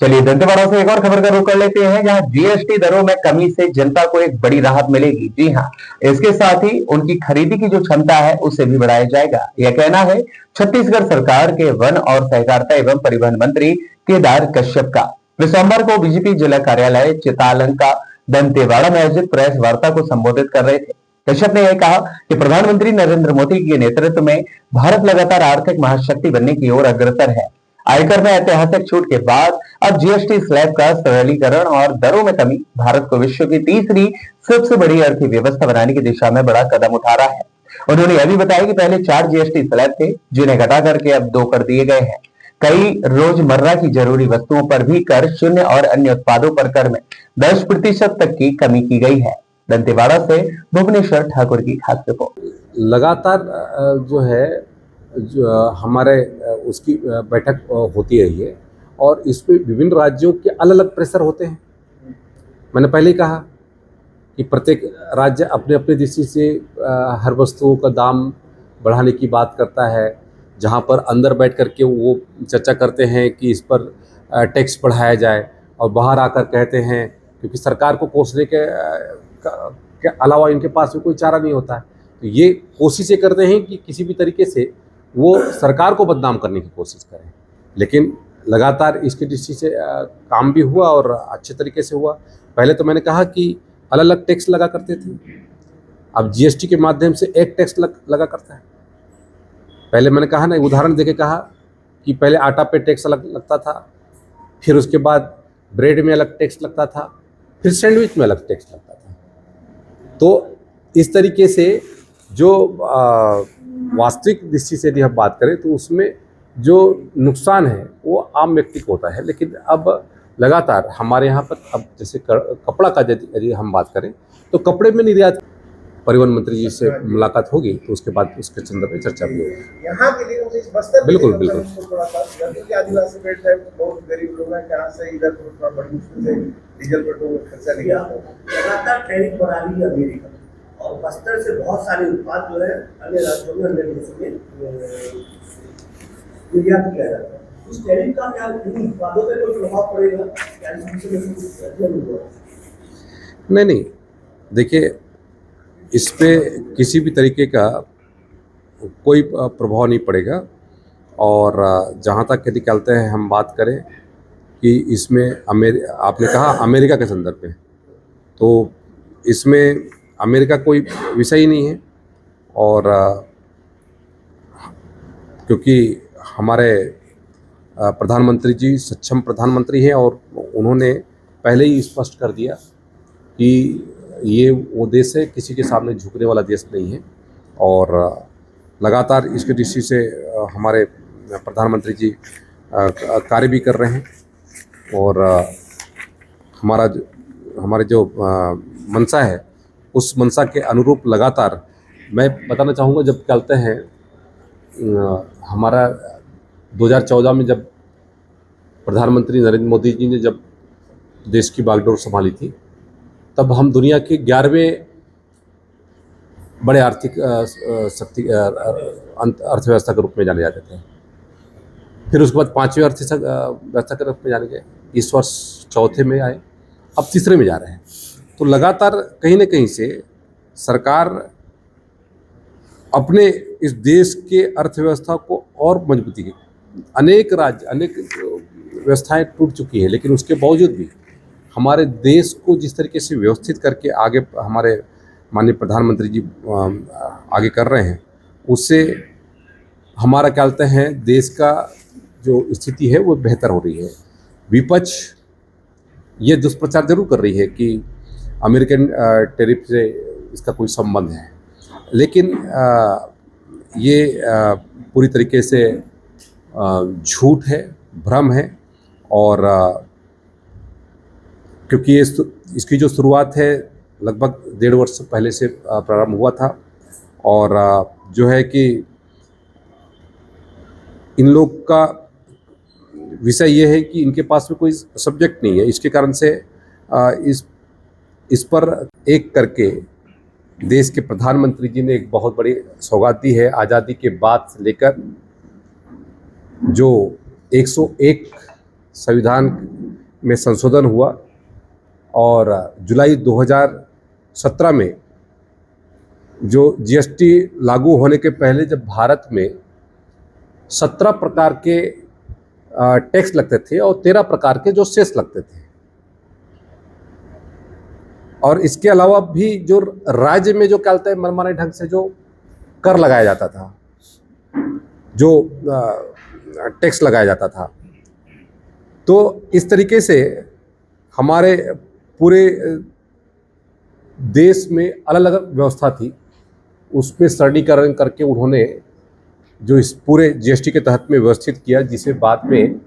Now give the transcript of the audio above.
चलिए दंतेवाड़ा से एक और खबर का रुख कर लेते हैं, जहां जीएसटी दरों में कमी से जनता को एक बड़ी राहत मिलेगी। जी हां, इसके साथ ही उनकी खरीदी की जो क्षमता है उसे भी बढ़ाया जाएगा। यह कहना है छत्तीसगढ़ सरकार के वन और सहकारिता एवं परिवहन मंत्री केदार कश्यप का। वे सोमवार को बीजेपी जिला कार्यालय चितालंका दंतेवाड़ा में आयोजित प्रेस वार्ता को संबोधित कर रहे थे। कश्यप ने यह कहा कि प्रधानमंत्री नरेंद्र मोदी के नेतृत्व में भारत लगातार आर्थिक महाशक्ति बनने की ओर अग्रसर है। आयकर में ऐतिहासिक छूट के बाद अब जीएसटी स्लैब का सरलीकरण और दरों में कमी भारत को विश्व की तीसरी सबसे बड़ी अर्थव्यवस्था बनाने की दिशा में बड़ा कदम उठा रहा है। उन्होंने यह भी बताया कि पहले 4 जीएसटी स्लैब थे, जिन्हें घटा करके अब 2 कर दिए गए हैं। कई रोजमर्रा की जरूरी वस्तुओं पर भी कर शून्य और अन्य उत्पादों पर कर में 10% तक की कमी की गई है। दंतेवाड़ा से भुवनेश्वर ठाकुर की खास रिपोर्ट। लगातार जो है जो हमारे उसकी बैठक होती रही है और इसमें विभिन्न राज्यों के अलग अलग प्रेशर होते हैं। मैंने पहले ही कहा कि प्रत्येक राज्य अपने अपने दृष्टि से हर वस्तुओं का दाम बढ़ाने की बात करता है, जहां पर अंदर बैठ कर के वो चर्चा करते हैं कि इस पर टैक्स बढ़ाया जाए और बाहर आकर कहते हैं, क्योंकि सरकार को कोसने के अलावा इनके पास में कोई चारा नहीं होता है, तो ये कोशिशें करते हैं कि किसी भी तरीके से वो सरकार को बदनाम करने की कोशिश करें। लेकिन लगातार इसकी दृष्टि से काम भी हुआ और अच्छे तरीके से हुआ। पहले तो मैंने कहा कि अलग अलग टैक्स लगा करते थे, अब जीएसटी के माध्यम से एक टैक्स लगा करता है। पहले मैंने कहा ना, उदाहरण देके कहा कि पहले आटा पे टैक्स अलग लगता था, फिर उसके बाद ब्रेड में अलग टैक्स लगता था, फिर सैंडविच में अलग टैक्स लगता था। तो इस तरीके से जो वास्तविक दृष्टि से यदि हम बात करें तो उसमें जो नुकसान है वो आम व्यक्ति को होता है। लेकिन अब लगातार हमारे यहाँ पर अब जैसे कपड़ा का यदि हम बात करें तो कपड़े में निर्यात, परिवहन मंत्री जी से मुलाकात होगी तो उसके बाद उसके संदर्भ में चर्चा भी होगी। यहाँ के लिए बस्तर बिल्कुल बिल्कुल थोड़ा सा आदिवासी बेल्ट है, बहुत गरीब लोग हैं, यहाँ से इधर थोड़ा बड़ी मुश्किल से डीजल पेट्रोल खर्चा नहीं आता। लगातार टैरिफ बढ़ा रही है अमेरिका और बस्तर से बहुत सारे उत्पाद जो है अन्य राज्यों में अन्य देशों में निर्यात किया जाता है। उस टैरिफ का क्या उत्पादों पे कोई प्रभाव पड़ेगा? नहीं, देखिए इस पे किसी भी तरीके का कोई प्रभाव नहीं पड़ेगा। और जहाँ तक यदि कहते हैं हम बात करें कि इसमें आपने कहा अमेरिका के संदर्भ में, तो इसमें अमेरिका कोई विषय ही नहीं है। और क्योंकि हमारे प्रधानमंत्री जी सक्षम प्रधानमंत्री हैं और उन्होंने पहले ही स्पष्ट कर दिया कि ये वो देश है, किसी के सामने झुकने वाला देश नहीं है। और लगातार इसकी दृष्टि से हमारे प्रधानमंत्री जी कार्य भी कर रहे हैं। और हमारे जो मंशा है उस मंशा के अनुरूप लगातार मैं बताना चाहूँगा, जब चलते हैं हमारा 2014 में जब प्रधानमंत्री नरेंद्र मोदी जी ने जब देश की बागडोर संभाली थी, तब हम दुनिया के 11वें बड़े आर्थिक शक्ति अर्थव्यवस्था के रूप में जाने जाते थे। फिर उसके बाद 5वें अर्थव्यवस्था के रूप में जाने गए, इस वर्ष 4थे में आए, अब 3रे में जा रहे हैं। तो लगातार कहीं न कहीं से सरकार अपने इस देश के अर्थव्यवस्था को और मजबूती की, अनेक राज्य अनेक व्यवस्थाएं टूट चुकी है, लेकिन उसके बावजूद भी हमारे देश को जिस तरीके से व्यवस्थित करके आगे हमारे माननीय प्रधानमंत्री जी आगे कर रहे हैं, उससे हमारा क्या कहते हैं देश का जो स्थिति है वो बेहतर हो रही है। विपक्ष ये दुष्प्रचार जरूर कर रही है कि अमेरिकन टैरिफ से इसका कोई संबंध है, लेकिन ये पूरी तरीके से झूठ है, भ्रम है। और क्योंकि इसकी जो शुरुआत है लगभग 1.5 वर्ष पहले से प्रारंभ हुआ था, और जो है कि इन लोग का विषय ये है कि इनके पास में कोई सब्जेक्ट नहीं है। इसके कारण से इस पर एक करके देश के प्रधानमंत्री जी ने एक बहुत बड़ी सौगात दी है। आज़ादी के बाद से लेकर जो 101 संविधान में संशोधन हुआ और जुलाई 2017 में जो जीएसटी लागू होने के पहले जब भारत में 17 प्रकार के टैक्स लगते थे और 13 प्रकार के जो सेस लगते थे, और इसके अलावा भी जो राज्य में जो क्या बोलते हैं मनमाने ढंग से जो कर लगाया जाता था, जो टैक्स लगाया जाता था, तो इस तरीके से हमारे पूरे देश में अलग अलग व्यवस्था थी। उसमें सरलीकरण करके उन्होंने जो इस पूरे जीएसटी के तहत में व्यवस्थित किया, जिसे बाद में